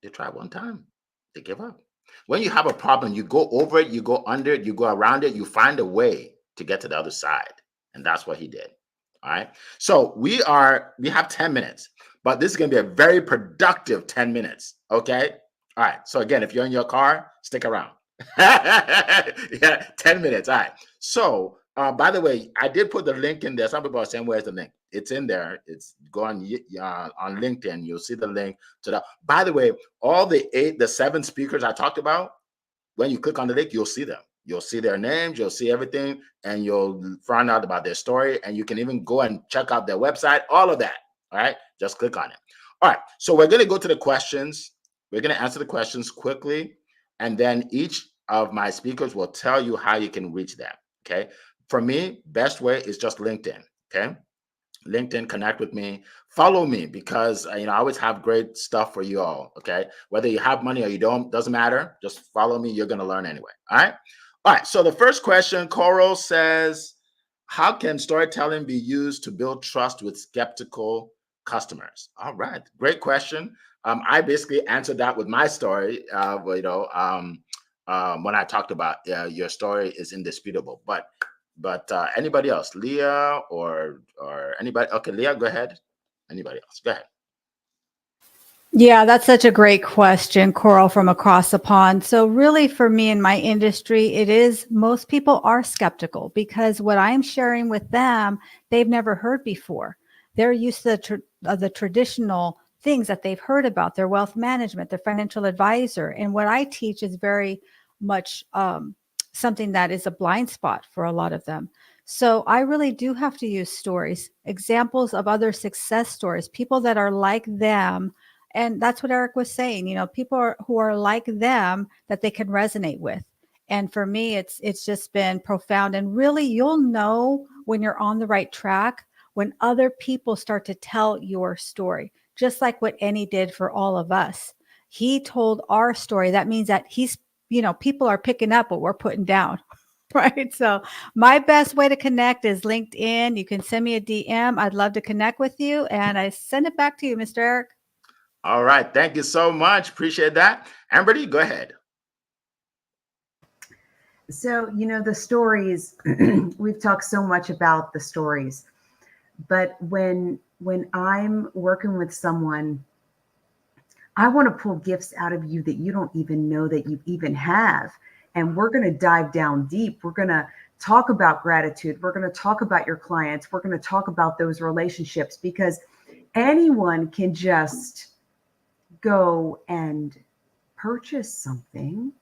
They try one time, they give up. When you have a problem, you go over it, you go under it, you go around it, you find a way to get to the other side. And that's what he did. All right. So we have 10 minutes, but this is going to be a very productive 10 minutes. Okay. All right. So again, if you're in your car, stick around. Yeah, 10 minutes. All right. So by the way, I did put the link in there. Some people are saying, where's the link? It's in there. It's go on LinkedIn. You'll see the link to that. By the way, all the 7 speakers I talked about, when you click on the link, you'll see them. You'll see their names, you'll see everything, and you'll find out about their story. And you can even go and check out their website, all of that. All right. Just click on it. All right. So we're going to go to the questions. We're going to answer the questions quickly. And then each of my speakers will tell you how you can reach them. Okay. For me, best way is just LinkedIn. Okay. LinkedIn, connect with me, follow me because I always have great stuff for you all. Okay, whether you have money or you don't, doesn't matter. Just follow me. You're gonna learn anyway. All right. So the first question, Coral says, "How can storytelling be used to build trust with skeptical customers?" All right, great question. I basically answered that with my story. When I talked about your story is indisputable, but anybody else, Leah or anybody? Okay, Leah, go ahead. Anybody else? Go ahead. Yeah, that's such a great question, Coral, from across the pond. So really for me in my industry, it is most people are skeptical because what I'm sharing with them, they've never heard before. They're used to the traditional things that they've heard about, their wealth management, their financial advisor. And what I teach is very much something that is a blind spot for a lot of them. So I really do have to use stories, examples of other success stories, people that are like them. And that's what Eric was saying, people who are like them that they can resonate with. And for me, it's just been profound. And really, you'll know when you're on the right track when other people start to tell your story, just like what Annie did for all of us. He told our story. That means that people are picking up what we're putting down. Right. So my best way to connect is LinkedIn. You can send me a DM. I'd love to connect with you. And I send it back to you, Mr. Eric. All right. Thank you so much. Appreciate that. Amberly, go ahead. So, the stories, we've talked so much about the stories, but when I'm working with someone, I want to pull gifts out of you that you don't even know that you even have. And we're going to dive down deep. We're going to talk about gratitude. We're going to talk about your clients. We're going to talk about those relationships, because anyone can just go and purchase something,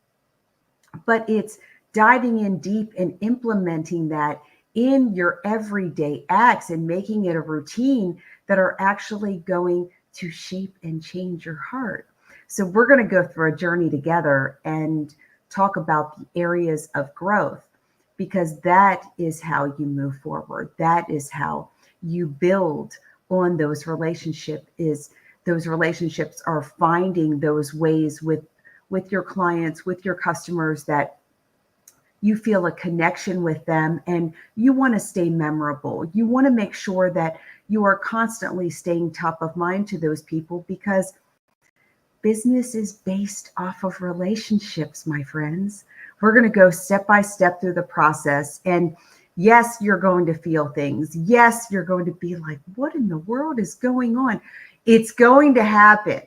but it's diving in deep and implementing that in your everyday acts and making it a routine that are actually going to shape and change your heart. So we're going to go through a journey together and talk about the areas of growth, because that is how you move forward. That is how you build on those relationships. Those relationships are finding those ways with your clients, with your customers, that you feel a connection with them, and you want to stay memorable. You want to make sure that you are constantly staying top of mind to those people, because business is based off of relationships, my friends. We're going to go step by step through the process. And yes, you're going to feel things. Yes, you're going to be like, what in the world is going on? It's going to happen.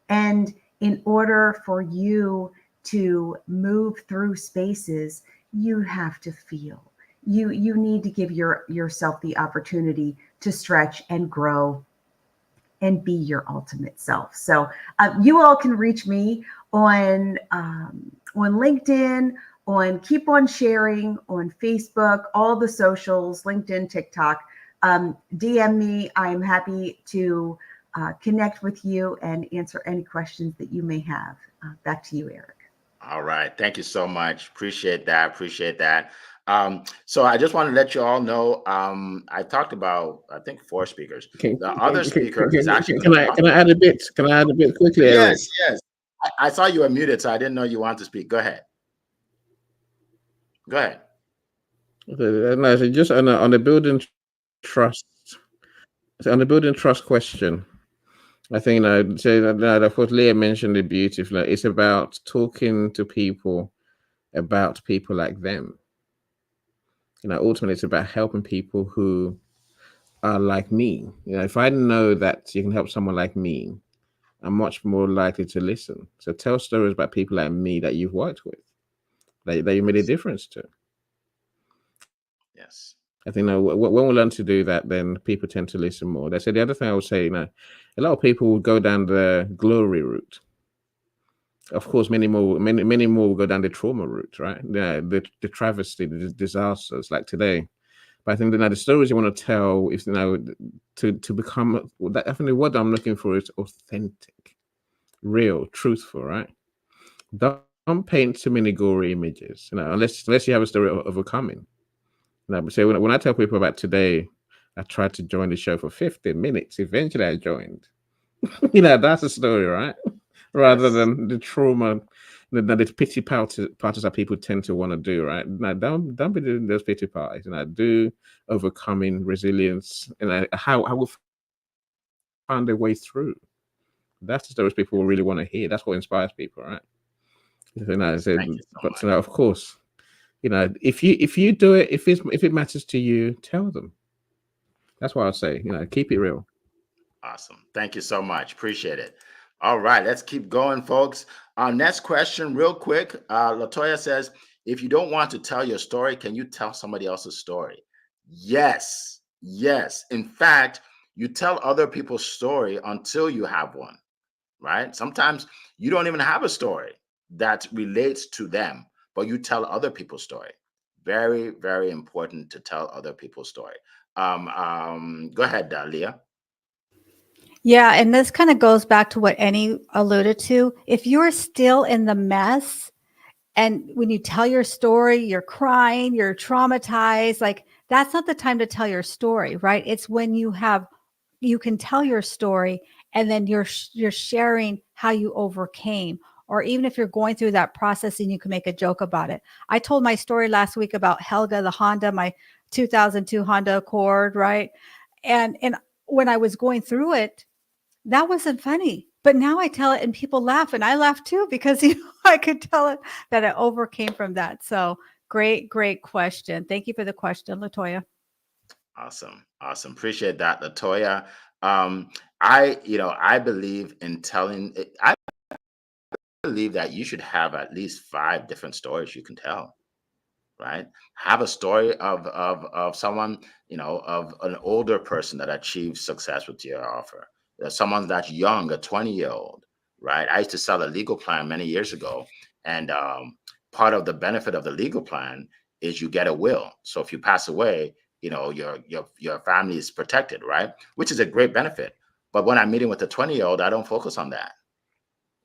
And in order for you to move through spaces, you have to feel. You need to give yourself the opportunity to stretch and grow and be your ultimate self. So you all can reach me on LinkedIn, on Keep On Sharing, on Facebook, all the socials, LinkedIn, TikTok. DM me. I am happy to connect with you and answer any questions that you may have. Back to you, Eric. All right. Thank you so much. Appreciate that. Appreciate that. So I just want to let you all know, I talked about, I think, 4 speakers. The other speaker is actually can I add a bit? Can I add a bit quickly, Eric? Yes, yes. I saw you were muted, so I didn't know you wanted to speak. Go ahead. Go ahead. No, so just on the building trust, on the building trust question, I think of course Leah mentioned it beautifully. It's about talking to people about people like them. Ultimately, it's about helping people who are like me. If I know that you can help someone like me, I'm much more likely to listen. So tell stories about people like me that you've worked with, that you made a difference to. Yes. I think when we learn to do that, then people tend to listen more. That's the other thing I would say. A lot of people will go down the glory route. Of course, many more will go down the trauma route, right? The travesty, the disasters, like today. But I think the stories you want to tell is to become that. Definitely, what I'm looking for is authentic, real, truthful, right? Don't paint too many gory images, unless you have a story of overcoming. So when I tell people about today, I tried to join the show for 15 minutes. Eventually, I joined. That's a story, right? Rather Yes. than the trauma, the pity parties that people tend to want to do, right? Now, don't be doing those pity parties. Do overcoming, resilience, how we found a way through. That's the stories people really want to hear. That's what inspires people, right? Yes. Thank you so But much. of course, if you do it, if it matters to you, tell them. That's what I'll say. Keep it real. Awesome. Thank you so much. Appreciate it. All right, let's keep going, folks. Our next question, real quick. Latoya says, if you don't want to tell your story, can you tell somebody else's story? Yes. Yes. In fact, you tell other people's story until you have one, right? Sometimes you don't even have a story that relates to them, but you tell other people's story. Very, very important to tell other people's story. Go ahead, Leah. Yeah, and this kind of goes back to what Annie alluded to. If you're still in the mess, and when you tell your story, you're crying, you're traumatized, like that's not the time to tell your story, right? It's when you can tell your story and then you're sharing how you overcame, or even if you're going through that process and you can make a joke about it. I told my story last week about Helga, the Honda, my 2002 Honda Accord, right? And when I was going through it, that wasn't funny. But now I tell it and people laugh and I laugh too because I could tell it that I overcame from that. So great question. Thank you for the question, Latoya. Awesome. Awesome. Appreciate that, Latoya. I believe in telling, I believe that you should have at least 5 different stories you can tell, right? Have a story of someone, of an older person that achieved success with your offer. There's someone that's young, a 20-year-old, right? I used to sell a legal plan many years ago, and part of the benefit of the legal plan is you get a will. So if you pass away, your family is protected, right? Which is a great benefit. But when I'm meeting with a 20-year-old, I don't focus on that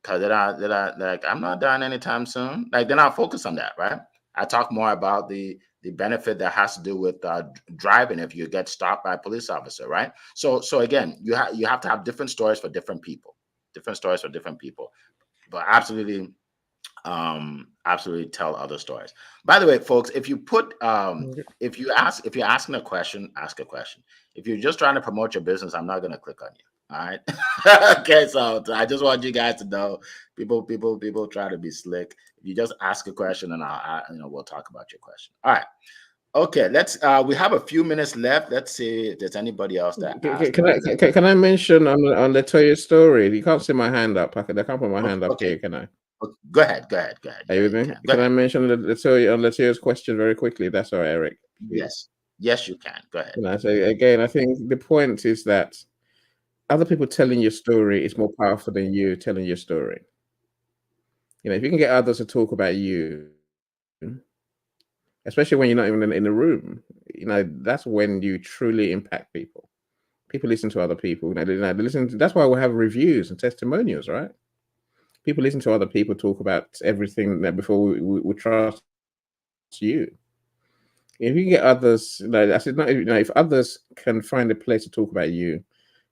because they're like, I'm not dying anytime soon. Like they're not focused on that, right? I talk more about the benefit that has to do with driving if you get stopped by a police officer, right? So again, you have to have different stories for different people, different stories for different people. But absolutely tell other stories. By the way, folks, if you put if you're asking a question, ask a question. If you're just trying to promote your business, I'm not going to click on you. All right. Okay, so I just want you guys to know, people try to be slick. If you just ask a question, and we'll talk about your question. All right. Okay, let's we have a few minutes left. Let's see if there's anybody else that asked. Can I mention on Latoya's story? You can't see my hand up. I can't put my hand up Okay. here, can I? Okay, go ahead. Are you with me? Can I mention Latoya's question very quickly? That's all right, Eric. Yes. Yes, you can. Go ahead. So again, I think the point is that other people telling your story is more powerful than you telling your story. If you can get others to talk about you, especially when you're not even in the room, that's when you truly impact people. People listen to other people. They listen. That's why we have reviews and testimonials, right? People listen to other people talk about everything before we trust you. If you can get others, I said, if others can find a place to talk about you,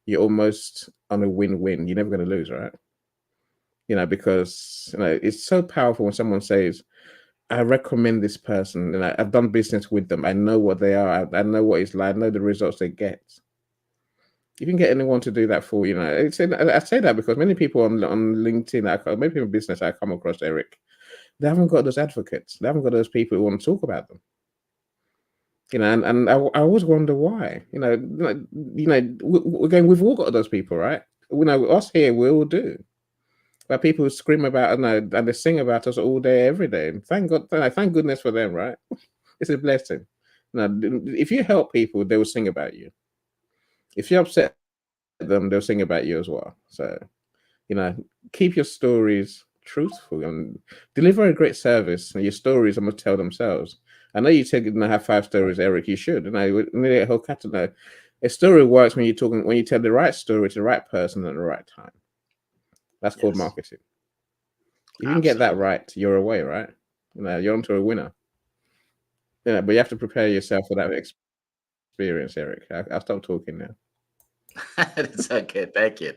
you're almost on a win-win. You're never going to lose, right? Because it's so powerful when someone says, I recommend this person and I've done business with them. I know what they are. I know what it's like. I know the results they get. You can get anyone to do that for you. I say that because many people on LinkedIn, maybe in business, I come across, Eric, they haven't got those advocates. They haven't got those people who want to talk about them. And I always wonder why. Again, we've all got those people, right? Us here, we all do. But people scream about and they sing about us all day, every day. And thank God, thank goodness for them, right? It's a blessing. If you help people, they will sing about you. If you upset them, they'll sing about you as well. So, keep your stories truthful and deliver a great service. And your stories must tell themselves. I know you said have 5 stories, Eric. You should. A whole catalog. A story works when you tell the right story to the right person at the right time. That's called marketing. If you can get that right, you're away, right? You're onto a winner. But you have to prepare yourself for that experience, Eric. I'll stop talking now. It's okay. Thank you.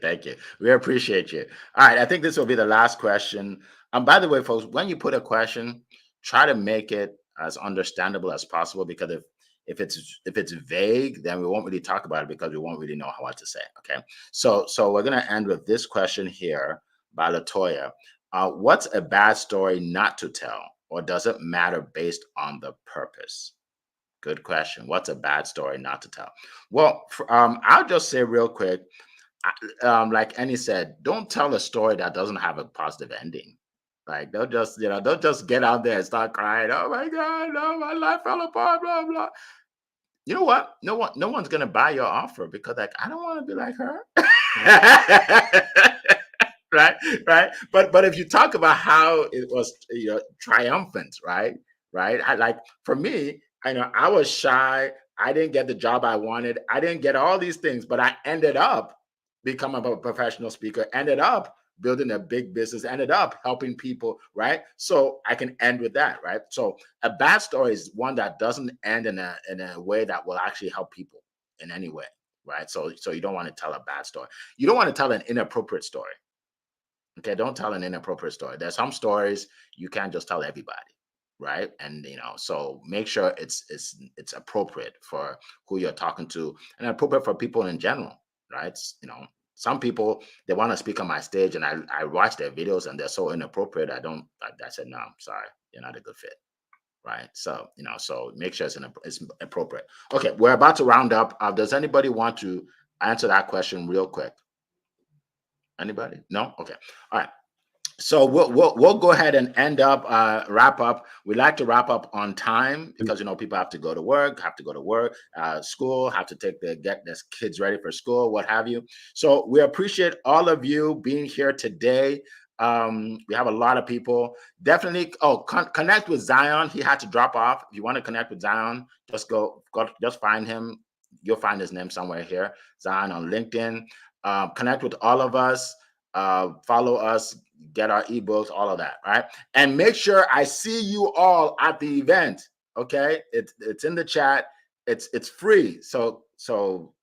We appreciate you. All right. I think this will be the last question. By the way, folks, when you put a question, try to make it as understandable as possible, because if it's vague, then we won't really talk about it because we won't really know what to say. Okay. So we're gonna end with this question here by Latoya. What's a bad story not to tell, or does it matter based on the purpose? Good question. What's a bad story not to tell? Well, I'll just say real quick, like Annie said, don't tell a story that doesn't have a positive ending. Like don't just get out there and start crying. Oh my God, no, my life fell apart, blah blah. You know what? No one's gonna buy your offer because like I don't want to be like her. right, right. But if you talk about how it was, triumphant, right, right. For me, I know I was shy. I didn't get the job I wanted. I didn't get all these things, but I ended up becoming a professional speaker. Ended up building a big business. Ended up helping people, right? So I can end with that, right? So a bad story is one that doesn't end in a way that will actually help people in any way, right? So you don't want to tell a bad story. You don't want to tell an inappropriate story. Okay, don't tell an inappropriate story. There's some stories you can't just tell everybody, right? And so make sure it's appropriate for who you're talking to and appropriate for people in general, right? Some people, they want to speak on my stage and I watch their videos and they're so inappropriate. I said, no, I'm sorry, you're not a good fit. Right. So make sure it's appropriate. Okay, we're about to round up. Does anybody want to answer that question real quick? Anybody? No? Okay. All right. So we'll go ahead and wrap up. We like to wrap up on time because people have to go to work, school, have to get their kids ready for school, what have you. So we appreciate all of you being here today. We have a lot of people. Definitely. Connect with Zion. He had to drop off. If you want to connect with Zion, just just find him. You'll find his name somewhere here. Zion on LinkedIn. Connect with all of us. Follow us, get our ebooks, all of that, right? And make sure I see you all at the event. Okay, it's in the chat. It's free. So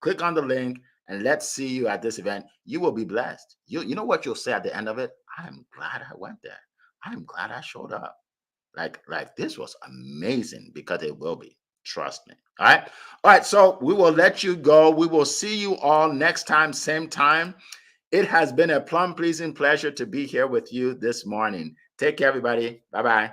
click on the link and let's see you at this event. You will be blessed. You know what you'll say at the end of it? I'm glad I went there. I'm glad I showed up. Like this was amazing, because it will be. Trust me. All right. All right. So we will let you go. We will see you all next time, same time. It has been a plum-pleasing pleasure to be here with you this morning. Take care, everybody. Bye-bye.